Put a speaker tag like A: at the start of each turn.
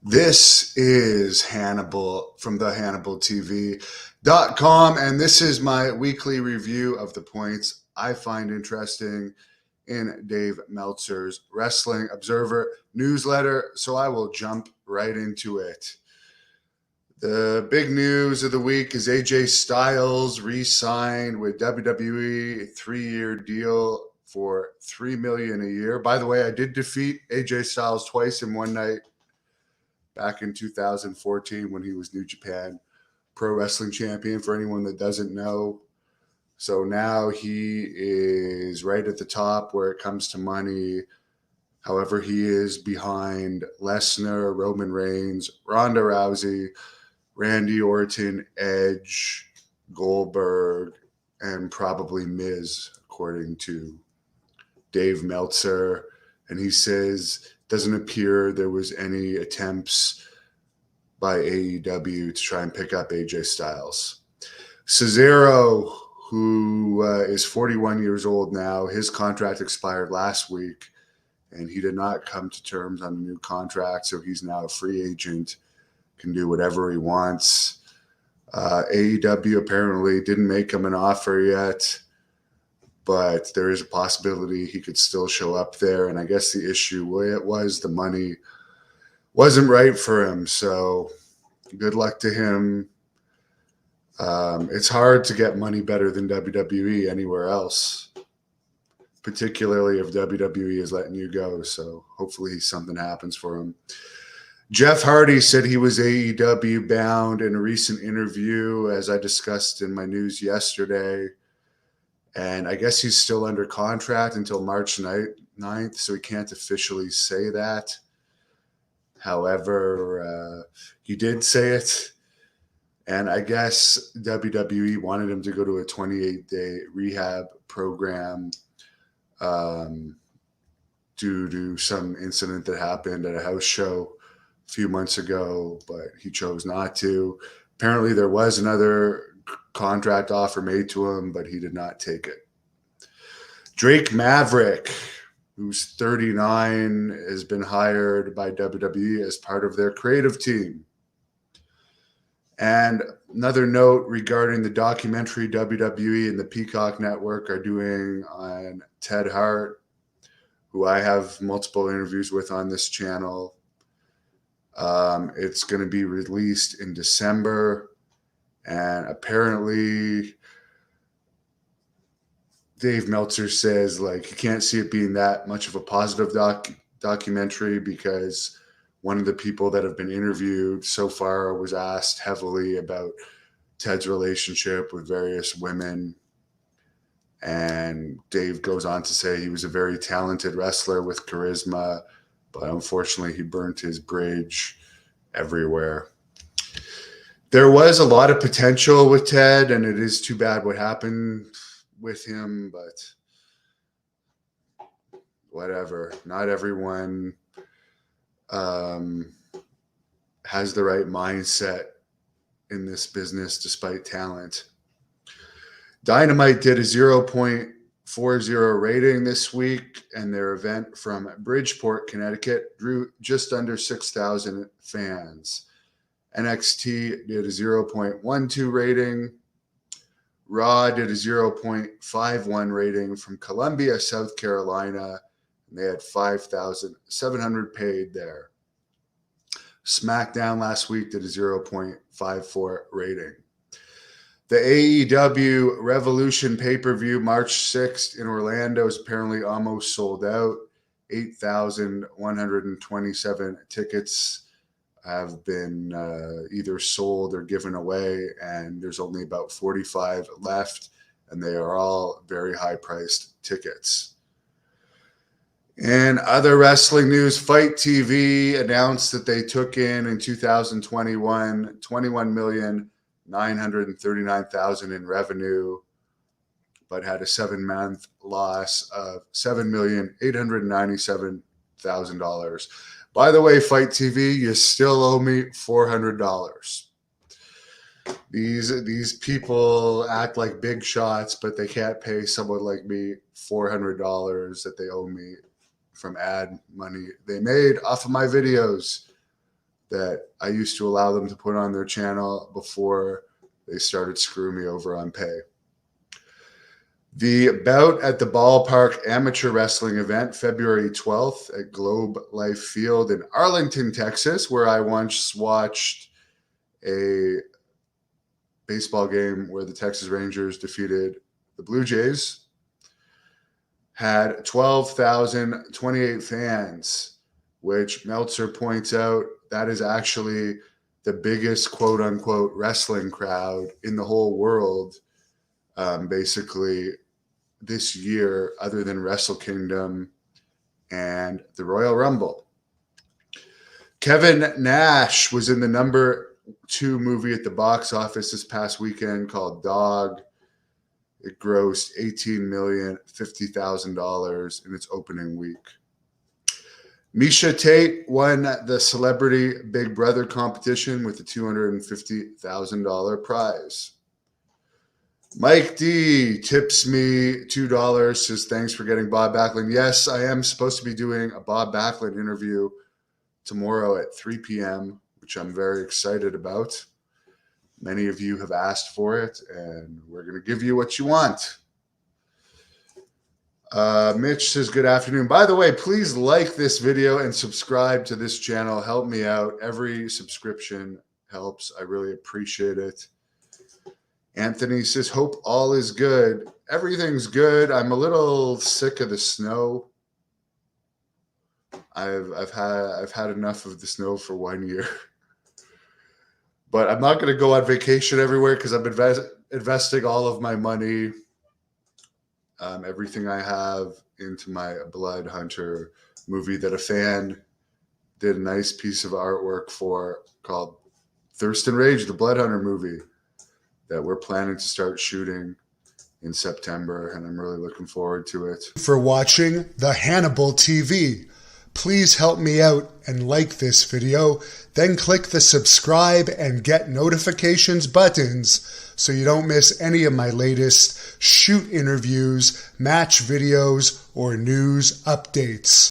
A: This is Hannibal from the HannibalTV.com, and this is my weekly review of the points I find interesting in Dave Meltzer's Wrestling Observer newsletter. So I will jump right into it. The big news of the week is AJ Styles re-signed with WWE, a 3-year deal for $3 million a year. By the way, I did defeat AJ Styles twice in one night back in 2014 when he was New Japan Pro Wrestling Champion, for anyone that doesn't know. So now he is right at the top where it comes to money. However, he is behind Lesnar, Roman Reigns, Ronda Rousey, Randy Orton, Edge, Goldberg, and probably Miz, according to Dave Meltzer. And he says doesn't appear there was any attempts by AEW to try and pick up AJ Styles. Cesaro, who is 41 years old now, his contract expired last week, and he did not come to terms on a new contract, so he's now a free agent, can do whatever he wants. AEW apparently didn't make him an offer yet, but there is a possibility he could still show up there. And I guess the issue was the money wasn't right for him. So good luck to him. It's hard to get money better than WWE anywhere else, particularly if WWE is letting you go. So hopefully something happens for him. Jeff Hardy said he was AEW bound in a recent interview, as I discussed in my news yesterday. And I guess he's still under contract until March 9th, so he can't officially say that. However, he did say it. And I guess WWE wanted him to go to a 28-day rehab program due to some incident that happened at a house show a few months ago, but he chose not to. Apparently, there was another contract offer made to him, but he did not take it. Drake Maverick, who's 39, has been hired by WWE as part of their creative team. And another note regarding the documentary WWE and the Peacock Network are doing on Ted Hart, who I have multiple interviews with on this channel. It's going to be released in December. And apparently, Dave Meltzer says he can't see it being that much of a positive documentary because one of the people that have been interviewed so far was asked heavily about Ted's relationship with various women. And Dave goes on to say he was a very talented wrestler with charisma, but unfortunately he burnt his bridge everywhere. There was a lot of potential with Ted, and it is too bad what happened with him, but whatever. Not everyone has the right mindset in this business despite talent. Dynamite did a 0.40 rating this week, and their event from Bridgeport, Connecticut drew just under 6,000 fans. NXT did a 0.12 rating. Raw did a 0.51 rating from Columbia, South Carolina, and they had 5,700 paid there. SmackDown last week did a 0.54 rating. The AEW Revolution pay-per-view March 6th in Orlando is apparently almost sold out. 8,127 tickets have been either sold or given away, and there's only about 45 left, and they are all very high-priced tickets. In other wrestling news, Fight TV announced that they took in 2021, $21,939,000 in revenue, but had a 7-month loss of $7,897,000. By the way, Fight TV, you still owe me $400. These people act like big shots, but they can't pay someone like me $400 that they owe me from ad money they made off of my videos. that I used to allow them to put on their channel before they started screwing me over on pay. The Bout at the Ballpark amateur wrestling event, February 12th at Globe Life Field in Arlington, Texas, where I once watched a baseball game where the Texas Rangers defeated the Blue Jays, had 12,028 fans, which Meltzer points out that is actually the biggest quote-unquote wrestling crowd in the whole world, basically, this year, other than Wrestle Kingdom and the Royal Rumble. Kevin Nash was in the number 2 movie at the box office this past weekend called Dog. It grossed $18,050,000 in its opening week. Misha Tate won the Celebrity Big Brother competition with a $250,000 prize. Mike D tips me $2, says thanks for getting Bob Backlund. Yes, I am supposed to be doing a Bob Backlund interview tomorrow at 3 p.m., which I'm very excited about. Many of you have asked for it, and we're going to give you what you want. Mitch says, good afternoon. By the way, please like this video and subscribe to this channel. Help me out. Every subscription helps. I really appreciate it. Anthony says, hope all is good. Everything's good. I'm a little sick of the snow. I've had enough of the snow for 1 year. But I'm not going to go on vacation everywhere because I'm investing all of my money, everything I have, into my Blood Hunter movie that a fan did a nice piece of artwork for called Thirst and Rage, the Blood Hunter movie that we're planning to start shooting in September, and I'm really looking forward to it. For watching the Hannibal TV. Please help me out and like this video, then click the subscribe and get notifications buttons so you don't miss any of my latest shoot interviews, match videos, or news updates.